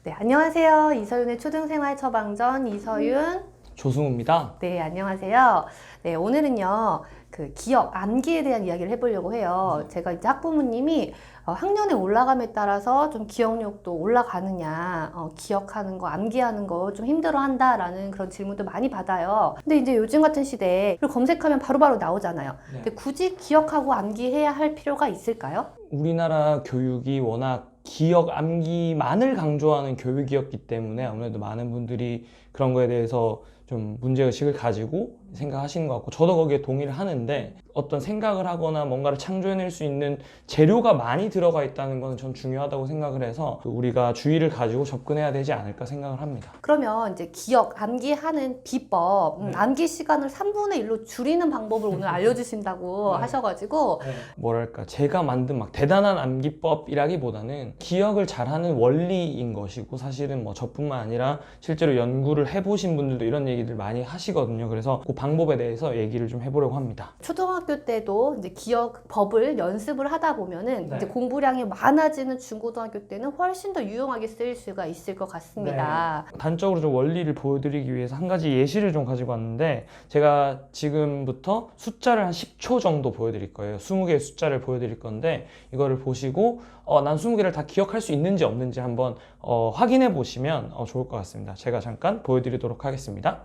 네, 안녕하세요. 이서윤의 초등생활 처방전 이서윤. 조승우입니다. 네, 안녕하세요. 네, 오늘은요, 그 기억, 암기에 대한 이야기를 해보려고 해요. 제가 이제 학부모님이 학년에 올라감에 따라서 좀 기억력도 올라가느냐, 기억하는 거, 암기하는 거 좀 힘들어 한다라는 그런 질문도 많이 받아요. 근데 이제 요즘 같은 시대에 그걸 검색하면 바로바로 나오잖아요. 네. 근데 굳이 기억하고 암기해야 할 필요가 있을까요? 우리나라 교육이 워낙 기억, 암기만을 강조하는 교육이었기 때문에 아무래도 많은 분들이 그런 거에 대해서 좀 문제의식을 가지고 생각하시는 것 같고, 저도 거기에 동의를 하는데, 어떤 생각을 하거나 뭔가를 창조해낼 수 있는 재료가 많이 들어가 있다는 건 전 중요하다고 생각을 해서 우리가 주의를 가지고 접근해야 되지 않을까 생각을 합니다. 그러면 이제 기억, 암기하는 비법, 네. 암기 시간을 3분의 1로 줄이는 방법을 오늘 알려주신다고 네. 하셔가지고 뭐랄까, 제가 만든 막 대단한 암기법이라기보다는 기억을 잘하는 원리인 것이고, 사실은 뭐 저뿐만 아니라 실제로 연구를 해보신 분들도 이런 얘기들 많이 하시거든요. 그래서 그 방법에 대해서 얘기를 좀 해보려고 합니다. 초등학교 때도 이제 기억법을 연습을 하다 보면은 네. 이제 공부량이 많아지는 중고등학교 때는 훨씬 더 유용하게 쓰일 수가 있을 것 같습니다. 단적으로 좀 원리를 보여드리기 위해서 한 가지 예시를 좀 가지고 왔는데, 제가 지금부터 숫자를 한 10초 정도 보여드릴 거예요. 20개의 숫자를 보여드릴 건데, 이거를 보시고 난 20개를 다 기억할 수 있는지 없는지 한번 확인해 보시면 좋을 것 같습니다. 제가 잠깐 보여드리도록 하겠습니다.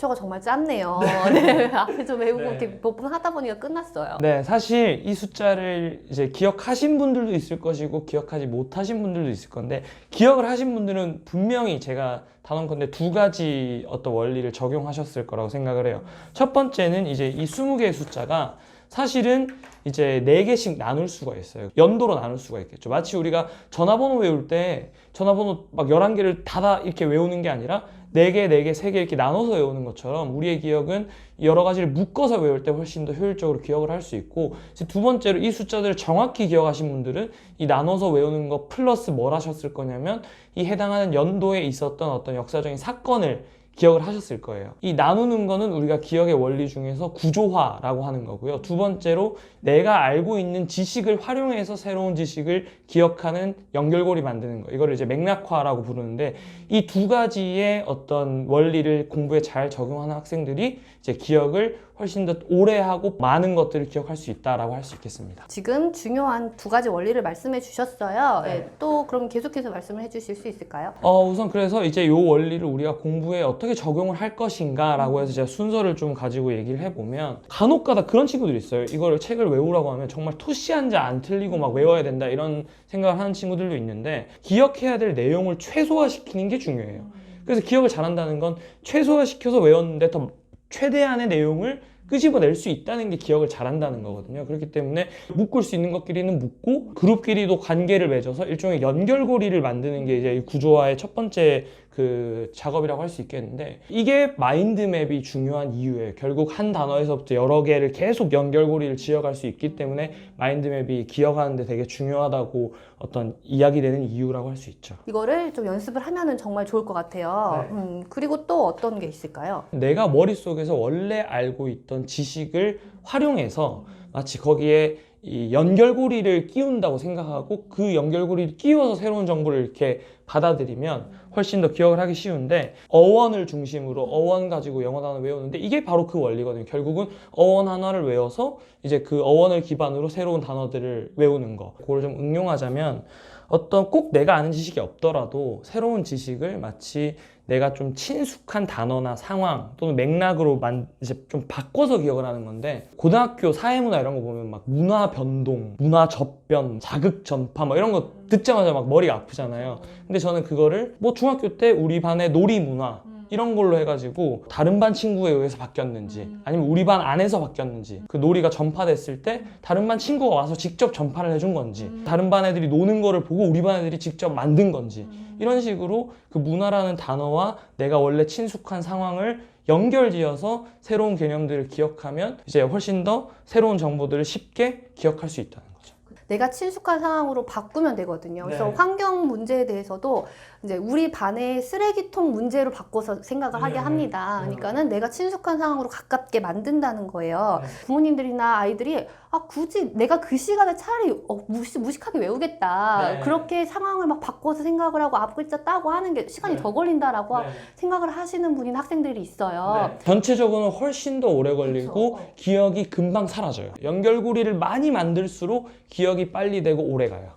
가 정말 짧네요. 네. 앞에 좀 외우고 네. 이렇게 몇 분 하다 보니까 끝났어요. 네, 사실 이 숫자를 이제 기억하신 분들도 있을 것이고 기억하지 못하신 분들도 있을 건데, 기억을 하신 분들은 분명히 제가 단언컨대 두 가지 어떤 원리를 적용하셨을 거라고 생각을 해요. 첫 번째는 이제 이 20개의 숫자가 사실은 이제 4개씩 나눌 수가 있어요. 연도로 나눌 수가 있겠죠. 마치 우리가 전화번호 외울 때 전화번호 막 11개를 다 이렇게 외우는 게 아니라 4개, 4개, 3개 이렇게 나눠서 외우는 것처럼 우리의 기억은 여러 가지를 묶어서 외울 때 훨씬 더 효율적으로 기억을 할 수 있고, 이제 두 번째로 이 숫자들을 정확히 기억하신 분들은 이 나눠서 외우는 거 플러스 뭘 하셨을 거냐면, 이 해당하는 연도에 있었던 어떤 역사적인 사건을 기억을 하셨을 거예요. 이 나누는 거는 우리가 기억의 원리 중에서 구조화라고 하는 거고요. 두 번째로 내가 알고 있는 지식을 활용해서 새로운 지식을 기억하는 연결고리 만드는 거, 이거를 이제 맥락화라고 부르는데, 이 두 가지의 어떤 원리를 공부에 잘 적용하는 학생들이 이제 기억을 훨씬 더 오래 하고 많은 것들을 기억할 수 있다라고 할 수 있겠습니다. 지금 중요한 두 가지 원리를 말씀해 주셨어요. 네. 네, 또 그럼 계속해서 말씀을 해 주실 수 있을까요? 우선 그래서 이제 이 원리를 우리가 공부에 어떻게 적용을 할 것인가 라고 해서 제가 순서를 좀 가지고 얘기를 해보면, 간혹가다 그런 친구들이 있어요. 이거를 책을 외우라고 하면 정말 토시 한 자 안 틀리고 막 외워야 된다 이런 생각을 하는 친구들도 있는데, 기억해야 될 내용을 최소화시키는 게 중요해요. 그래서 기억을 잘한다는 건 최소화시켜서 외웠는데 더 최대한의 내용을 끄집어낼 수 있다는 게 기억을 잘한다는 거거든요. 그렇기 때문에 묶을 수 있는 것끼리는 묶고, 그룹끼리도 관계를 맺어서 일종의 연결고리를 만드는 게 이제 구조화의 첫 번째 그 작업이라고 할 수 있겠는데, 이게 마인드맵이 중요한 이유예요. 결국 한 단어에서부터 여러 개를 계속 연결고리를 지어갈 수 있기 때문에 마인드맵이 기억하는데 되게 중요하다고 어떤 이야기되는 이유라고 할 수 있죠. 이거를 좀 연습을 하면은 정말 좋을 것 같아요. 네. 그리고 또 어떤 게 있을까요? 내가 머릿속에서 원래 알고 있던 지식을 활용해서 마치 거기에 이 연결고리를 끼운다고 생각하고, 그 연결고리를 끼워서 새로운 정보를 이렇게 받아들이면 훨씬 더 기억을 하기 쉬운데, 어원을 중심으로 어원 가지고 영어 단어 외우는데, 이게 바로 그 원리거든요. 결국은 어원 하나를 외워서 이제 그 어원을 기반으로 새로운 단어들을 외우는 거, 그걸 좀 응용하자면, 어떤 꼭 내가 아는 지식이 없더라도 새로운 지식을 마치 내가 좀 친숙한 단어나 상황 또는 맥락으로 이제 좀 바꿔서 기억을 하는 건데, 고등학교 사회문화 이런 거 보면 막 문화 변동, 문화 접변, 자극 전파 뭐 이런 거 듣자마자 막 머리가 아프잖아요. 근데 저는 그거를 뭐 중학교 때 우리 반의 놀이 문화 이런 걸로 해가지고 다른 반 친구에 의해서 바뀌었는지, 아니면 우리 반 안에서 바뀌었는지, 그 놀이가 전파됐을 때 다른 반 친구가 와서 직접 전파를 해준 건지, 다른 반 애들이 노는 거를 보고 우리 반 애들이 직접 만든 건지, 이런 식으로 그 문화라는 단어와 내가 원래 친숙한 상황을 연결지어서 새로운 개념들을 기억하면 이제 훨씬 더 새로운 정보들을 쉽게 기억할 수 있다는 거죠. 내가 친숙한 상황으로 바꾸면 되거든요. 그래서 네. 환경 문제에 대해서도 이제 우리 반의 쓰레기통 문제로 바꿔서 생각을 하게 합니다. 그러니까는 내가 친숙한 상황으로 가깝게 만든다는 거예요. 부모님들이나 아이들이 굳이 내가 그 시간에 차라리 무식하게 외우겠다. 그렇게 상황을 막 바꿔서 생각을 하고 앞 글자 따고 하는 게 시간이 더 걸린다라고 생각을 하시는 분인 학생들이 있어요. 전체적으로는 훨씬 더 오래 걸리고 그렇죠. 기억이 금방 사라져요. 연결고리를 많이 만들수록 기억이 빨리 되고 오래 가요.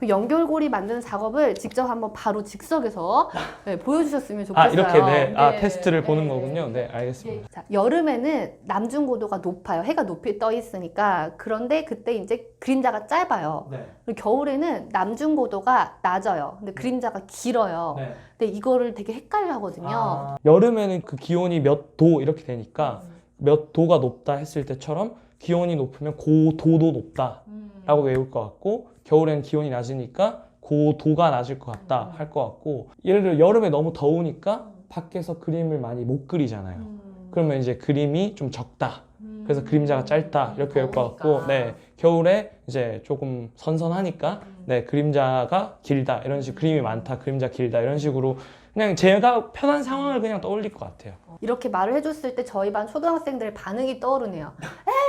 그 연결고리 만드는 작업을 직접 한번 바로 즉석에서 보여주셨으면 좋겠어요. 이렇게 테스트를 보는 거군요. 네, 알겠습니다. 자, 여름에는 남중고도가 높아요. 해가 높이 떠 있으니까. 그런데 그때 이제 그림자가 짧아요. 그리고 겨울에는 남중고도가 낮아요. 근데 그림자가 길어요. 근데 이거를 되게 헷갈려 하거든요. 여름에는 그 기온이 몇 도 이렇게 되니까 몇 도가 높다 했을 때처럼 기온이 높으면 고도도 높다 라고 외울 것 같고, 겨울에는 기온이 낮으니까 고도가 낮을 것 같다 할 것 같고, 예를 들어 여름에 너무 더우니까 밖에서 그림을 많이 못 그리잖아요. 그러면 이제 그림이 좀 적다, 그래서 그림자가 짧다 이렇게 외울 것 같고, 겨울에 이제 조금 선선하니까 그림자가 길다, 이런 식으로 그림이 많다, 그림자 길다, 이런 식으로 그냥 제가 편한 상황을 그냥 떠올릴 것 같아요. 이렇게 말을 해줬을 때 저희 반 초등학생들의 반응이 떠오르네요.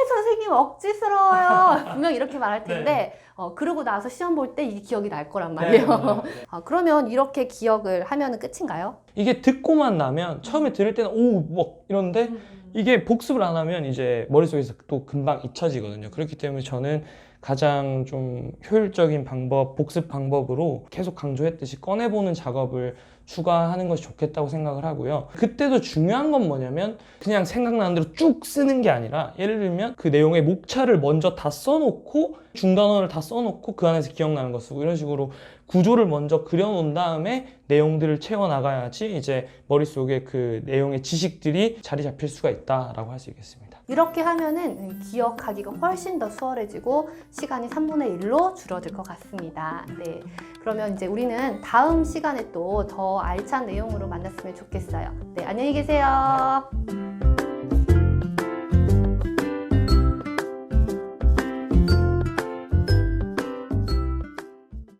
선생님 억지스러워요. 분명 이렇게 말할 텐데 그러고 나서 시험 볼 때 이게 기억이 날 거란 말이에요. 그러면 이렇게 기억을 하면 끝인가요? 이게 듣고만 나면 처음에 들을 때는 오, 막 이런데 이게 복습을 안 하면 이제 머릿속에서 또 금방 잊혀지거든요. 그렇기 때문에 저는 가장 좀 효율적인 방법, 복습 방법으로 계속 강조했듯이 꺼내보는 작업을 추가하는 것이 좋겠다고 생각을 하고요. 그때도 중요한 건 뭐냐면 그냥 생각나는 대로 쭉 쓰는 게 아니라, 예를 들면 그 내용의 목차를 먼저 다 써놓고 중단어를 다 써놓고 그 안에서 기억나는 거 쓰고, 이런 식으로 구조를 먼저 그려놓은 다음에 내용들을 채워나가야지 이제 머릿속에 그 내용의 지식들이 자리 잡힐 수가 있다라고 할 수 있겠습니다. 이렇게 하면은 기억하기가 훨씬 더 수월해지고 시간이 3분의 1로 줄어들 것 같습니다. 네. 그러면 이제 우리는 다음 시간에 또 더 알찬 내용으로 만났으면 좋겠어요. 네, 안녕히 계세요.